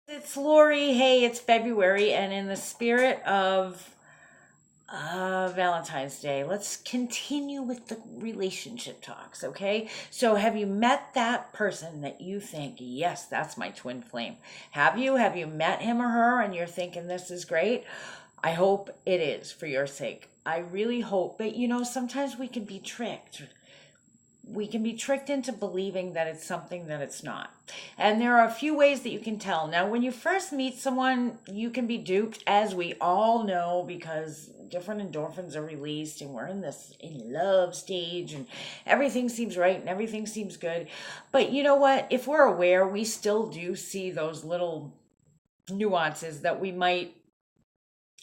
It's Lori. Hey, it's February, and in the spirit of Valentine's Day, let's continue with the relationship talks, okay? So, have you met that person that you think, yes, that's my twin flame? Have you? Have you met him or her and you're thinking this is great? I hope it is for your sake. I really hope, but sometimes we can be tricked into believing that it's something that it's not. And there are a few ways that you can tell. Now, when you first meet someone, you can be duped, as we all know, because different endorphins are released and we're in this in love stage and everything seems right and everything seems good. But you know what? If we're aware, we still do see those little nuances that we might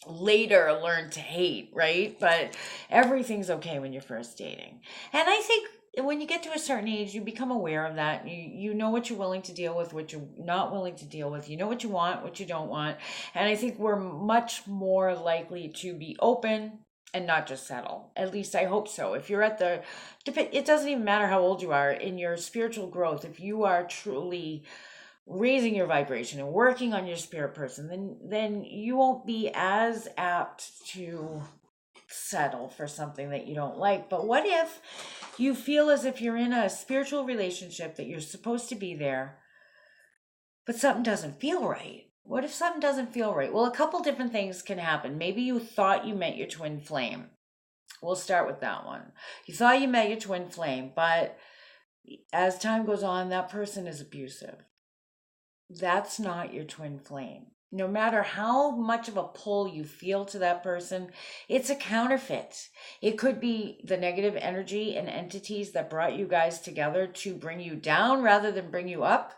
later learn to hate, right? But everything's okay when you're first dating. And I think when you get to a certain age, you become aware of that. You know what you're willing to deal with, what you're not willing to deal with. You know what you want, what you don't want. And I think we're much more likely to be open and not just settle. At least I hope so. If you're at it doesn't even matter how old you are in your spiritual growth. If you are truly raising your vibration and working on your spirit person, then you won't be as apt to settle for something that you don't like. But what if you feel as if you're in a spiritual relationship that you're supposed to be there, but something doesn't feel right? What if something doesn't feel right? Well, a couple different things can happen. Maybe you thought you met your twin flame. We'll start with that one. You thought you met your twin flame, but as time goes on, that person is abusive. That's not your twin flame. No matter how much of a pull you feel to that person, it's a counterfeit. It could be the negative energy and entities that brought you guys together to bring you down rather than bring you up.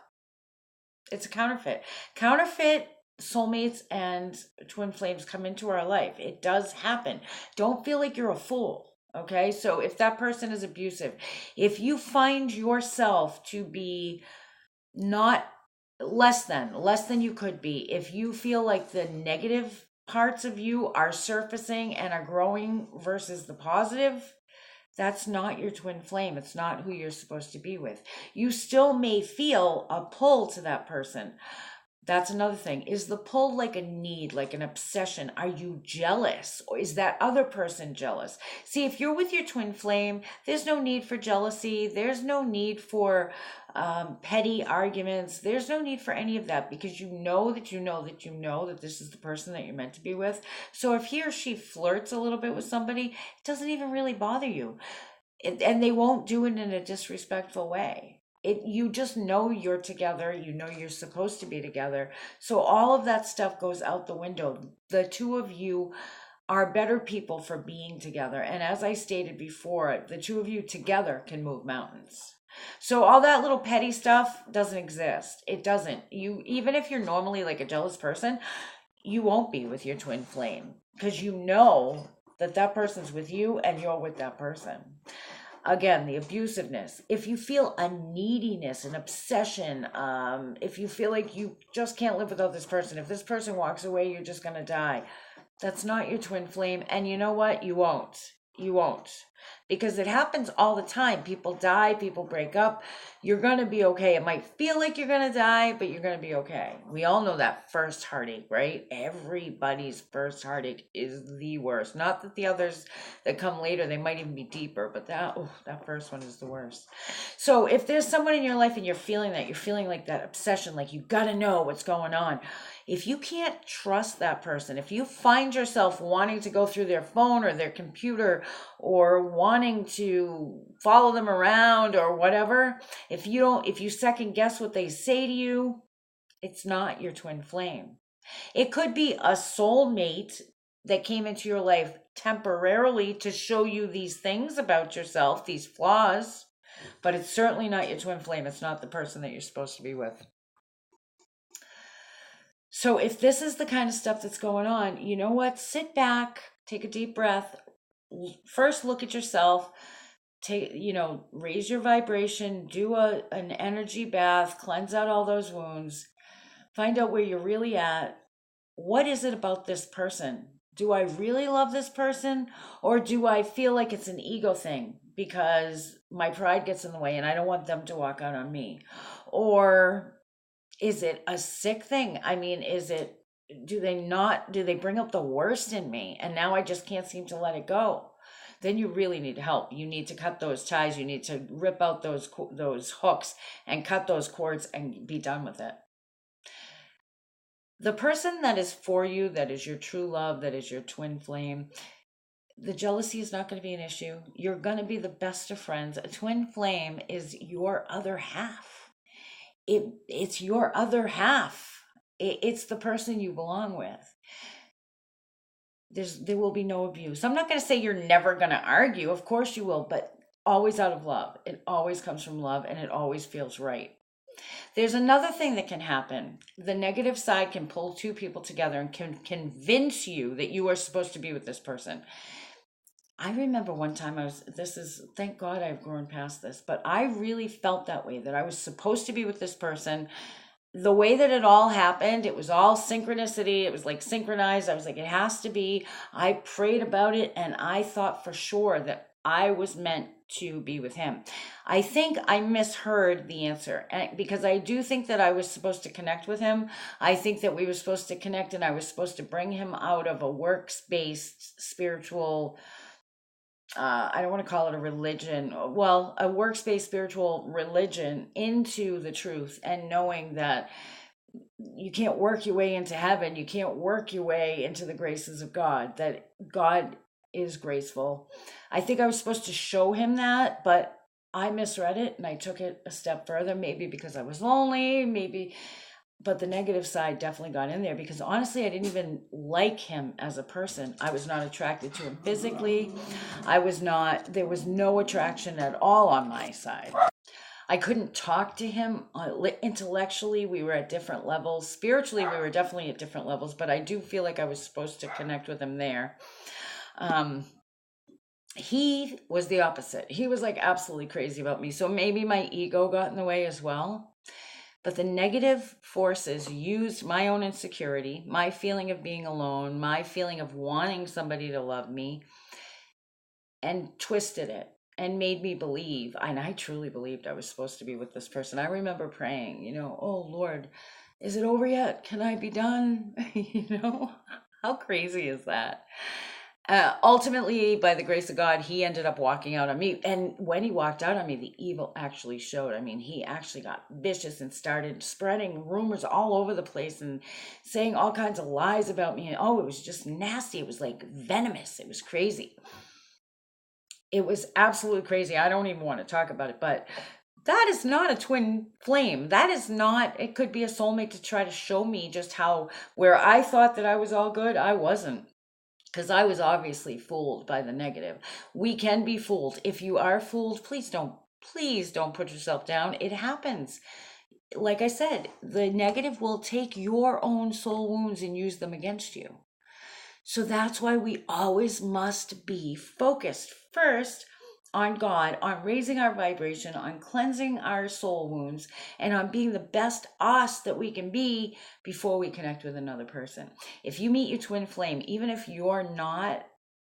It's a counterfeit. Counterfeit soulmates and twin flames come into our life. It does happen. Don't feel like you're a fool. Okay, so if that person is abusive, if you find yourself to be not less than you could be, if you feel like the negative parts of you are surfacing and are growing versus the positive, that's not your twin flame. It's not who you're supposed to be with. You still may feel a pull to that person. That's another thing. Is the pull like a need, like an obsession? Are you jealous? Or is that other person jealous? See, if you're with your twin flame, there's no need for jealousy. There's no need for petty arguments. There's no need for any of that because you know that you know that you know that this is the person that you're meant to be with. So if he or she flirts a little bit with somebody, it doesn't even really bother you. And they won't do it in a disrespectful way. You just know you're together, you know you're supposed to be together, so all of that stuff goes out the window. The two of you are better people for being together, and as I stated before, the two of you together can move mountains. So all that little petty stuff doesn't exist. It doesn't. You, even if you're normally like a jealous person, you won't be with your twin flame because you know that that person's with you and you're with that person. Again, the abusiveness. If you feel a neediness, an obsession, if you feel like you just can't live without this person, if this person walks away, you're just going to die. That's not your twin flame. And you know what? You won't. You won't. Because it happens all the time. People die, people break up. You're going to be okay. It might feel like you're going to die, but you're going to be okay. We all know that first heartache, right? Everybody's first heartache is the worst. Not that the others that come later, they might even be deeper, but that first one is the worst. So if there's someone in your life and you're feeling like that obsession, like you got to know what's going on, if you can't trust that person, if you find yourself wanting to go through their phone or their computer or wanting to follow them around or whatever, if you second guess what they say to you, it's not your twin flame. It could be a soulmate that came into your life temporarily to show you these things about yourself, these flaws, but it's certainly not your twin flame. It's not the person that you're supposed to be with. So if this is the kind of stuff that's going on, you know what? Sit back, take a deep breath. First look at yourself. Raise your vibration, do an energy bath, cleanse out all those wounds. Find out where you're really at. What is it about this person? Do I really love this person, or do I feel like it's an ego thing because my pride gets in the way and I don't want them to walk out on me? Or Is it a sick thing? I mean, do they bring up the worst in me and now I just can't seem to let it go? Then you really need help. You need to cut those ties. You need to rip out those hooks and cut those cords and be done with it. The person that is for you, that is your true love, that is your twin flame, the jealousy is not going to be an issue. You're going to be the best of friends. A twin flame is your other half. It's your other half. It's the person you belong with. There will be no abuse. I'm not going to say you're never going to argue. Of course you will, but always out of love. It always comes from love, and it always feels right. There's another thing that can happen. The negative side can pull two people together and can convince you that you are supposed to be with this person. I remember one time thank God I've grown past this, but I really felt that way, that I was supposed to be with this person. The way that it all happened, it was all synchronicity. It was like synchronized. I was like, it has to be. I prayed about it and I thought for sure that I was meant to be with him. I think I misheard the answer, because I do think that I was supposed to connect with him. I think that we were supposed to connect and I was supposed to bring him out of a works-based spiritual, I don't want to call it a religion, well, a works-based spiritual religion, into the truth, and knowing that you can't work your way into heaven. You can't work your way into the graces of God, that God is graceful. I think I was supposed to show him that, but I misread it and I took it a step further, maybe because I was lonely, maybe. But the negative side definitely got in there, because honestly, I didn't even like him as a person. I was not attracted to him physically. There was no attraction at all on my side. I couldn't talk to him intellectually. We were at different levels. Spiritually, we were definitely at different levels, but I do feel like I was supposed to connect with him there. He was the opposite. He was like absolutely crazy about me. So maybe my ego got in the way as well. But the negative forces used my own insecurity, my feeling of being alone, my feeling of wanting somebody to love me, and twisted it and made me believe, and I truly believed I was supposed to be with this person. I remember praying, oh Lord, is it over yet? Can I be done? How crazy is that? Ultimately, by the grace of God, he ended up walking out on me. And when he walked out on me, the evil actually showed. I mean, he actually got vicious and started spreading rumors all over the place and saying all kinds of lies about me. And it was just nasty. It was like venomous. It was crazy. It was absolutely crazy. I don't even want to talk about it, but that is not a twin flame. That is not, it could be a soulmate to try to show me just how, where I thought that I was all good, I wasn't. Because I was obviously fooled by the negative. We can be fooled. If you are fooled, please don't put yourself down. It happens. Like I said, the negative will take your own soul wounds and use them against you. So that's why we always must be focused first on God, on raising our vibration, on cleansing our soul wounds, and on being the best us that we can be before we connect with another person. If you meet your twin flame, even if you're not,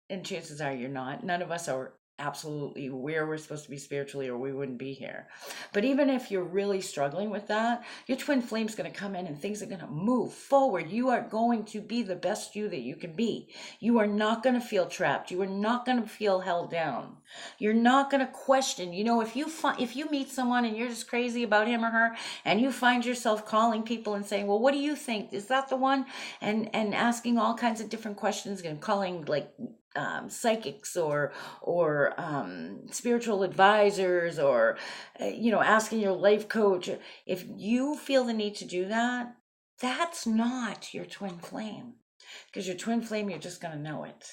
and chances are you're not, none of us are absolutely where we're supposed to be spiritually, or we wouldn't be here. But even if you're really struggling with that, your twin flame's going to come in and things are going to move forward. You are going to be the best you that you can be. You are not going to feel trapped. You are not going to feel held down. You're not going to question. If you meet someone and you're just crazy about him or her, and you find yourself calling people and saying, well, what do you think? Is that the one? And asking all kinds of different questions and calling like psychics or spiritual advisors, or asking your life coach. If you feel the need to do that, that's not your twin flame, because your twin flame, you're just going to know it.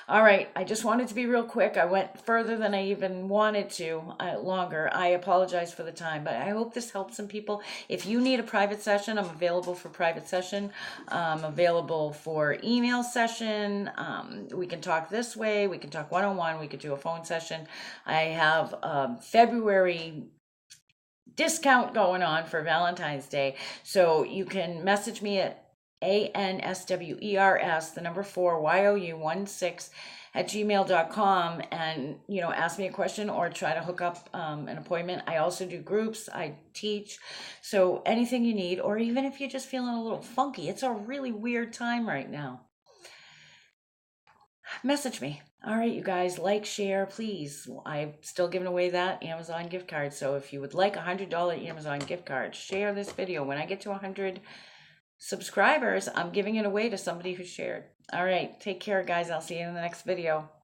All right, I just wanted to be real quick. I went further than I even wanted to, longer. I apologize for the time, but I hope this helps some people. If you need a private session, I'm available for private session. I'm available for email session. We can talk this way. We can talk one-on-one. We could do a phone session. I have February discount going on for Valentine's Day. So you can message me at ANSWERS, the number 4, YOU 16 at gmail.com and, ask me a question or try to hook up an appointment. I also do groups. I teach. So anything you need, or even if you're just feeling a little funky, it's a really weird time right now. Message me. All right, you guys, like, share, please. I'm still giving away that Amazon gift card. So if you would like a $100 Amazon gift card, share this video. When I get to 100 subscribers, I'm giving it away to somebody who shared. All right, take care, guys. I'll see you in the next video.